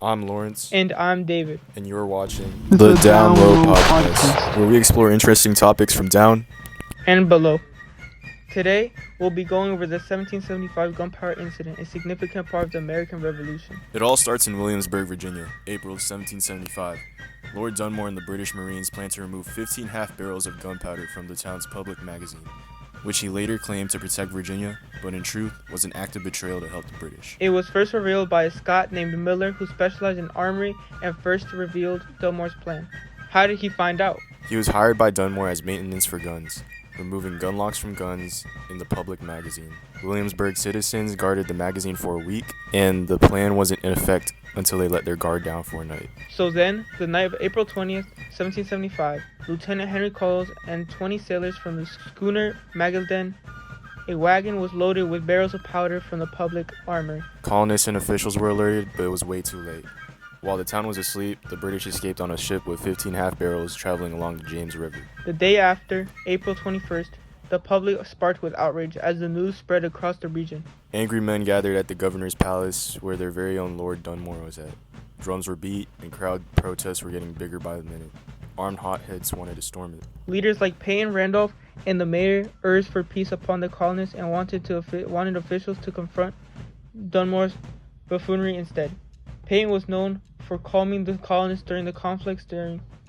I'm Lawrence. And I'm David. And you're watching the Down Low Podcast, where we explore interesting topics from down and below. Today, we'll be going over the 1775 Gunpowder Incident, a significant part of the American Revolution. It all starts in Williamsburg, Virginia, April 1775. Lord Dunmore and the British Marines planned to remove 15 half barrels of gunpowder from the town's public magazine, which he later claimed to protect Virginia, but in truth was an act of betrayal to help the British. It was first revealed by a Scot named Miller, who specialized in armory and first revealed Dunmore's plan. How did he find out? He was hired by Dunmore as maintenance for guns, removing gun locks from guns in the public magazine. Williamsburg citizens guarded the magazine for a week, and the plan wasn't in effect until they let their guard down for a night. So then, the night of April 20th, 1775, Lieutenant Henry Coles and 20 sailors from the schooner Magadan, a wagon was loaded with barrels of powder from the public armory. Colonists and officials were alerted, but it was way too late. While the town was asleep, the British escaped on a ship with 15 half barrels traveling along the James River. The day after, April 21st, the public sparked with outrage as the news spread across the region. Angry men gathered at the governor's palace, where their very own Lord Dunmore was at. Drums were beat, and crowd protests were getting bigger by the minute. Armed hotheads wanted to storm it. Leaders like Payne Randolph and the mayor urged for peace upon the colonists and wanted officials to confront Dunmore's buffoonery instead. Payne was known for calming the colonists during the conflicts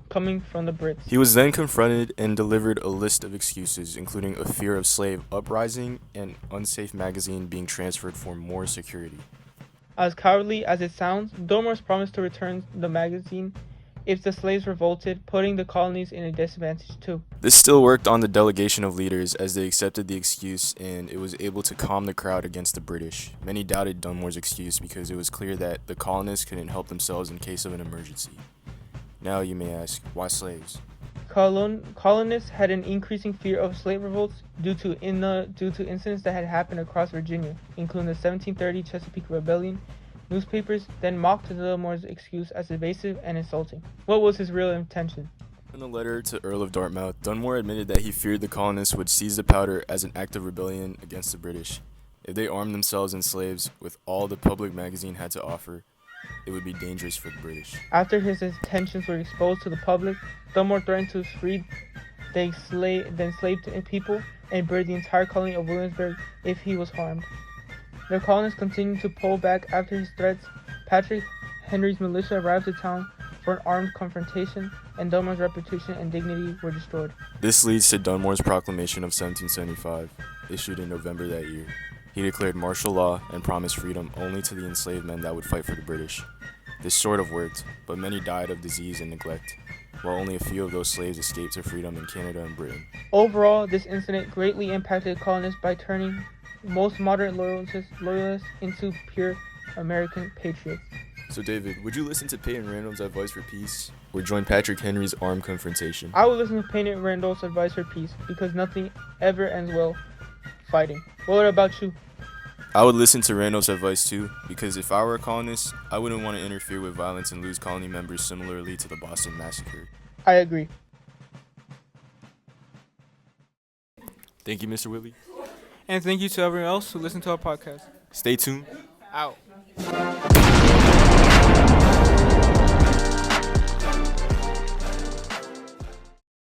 coming from the Brits. He was then confronted and delivered a list of excuses, including a fear of slave uprising and unsafe magazine being transferred for more security. As cowardly as it sounds, Dunmore promised to return the magazine if the slaves revolted, putting the colonies in a disadvantage too. This still worked on the delegation of leaders as they accepted the excuse, and it was able to calm the crowd against the British. Many doubted Dunmore's excuse because it was clear that the colonists couldn't help themselves in case of an emergency. Now you may ask, why slaves? Colonists had an increasing fear of slave revolts due to incidents that had happened across Virginia, including the 1730 Chesapeake Rebellion. Newspapers then mocked Dunmore's excuse as evasive and insulting. What was his real intention? In a letter to Earl of Dartmouth, Dunmore admitted that he feared the colonists would seize the powder as an act of rebellion against the British. If they armed themselves and slaves with all the public magazine had to offer, it would be dangerous for the British. After his intentions were exposed to the public, Dunmore threatened to free the enslaved people and burn the entire colony of Williamsburg if he was harmed. The colonists continued to pull back after his threats. Patrick Henry's militia arrived to town for an armed confrontation, and Dunmore's reputation and dignity were destroyed. This leads to Dunmore's proclamation of 1775, issued in November that year. He declared martial law and promised freedom only to the enslaved men that would fight for the British. This sort of worked, but many died of disease and neglect, while only a few of those slaves escaped to freedom in Canada and Britain. Overall, this incident greatly impacted colonists by turning most moderate loyalists into pure American patriots. So David, would you listen to Payne Randolph's advice for peace, or join Patrick Henry's armed confrontation? I would listen to Payne Randolph's advice for peace, because nothing ever ends well fighting. What about you? I would listen to Randolph's advice too, because if I were a colonist, I wouldn't want to interfere with violence and lose colony members similarly to the Boston Massacre. I agree. Thank you, Mr. Whitley. And thank you to everyone else who listened to our podcast. Stay tuned. Out.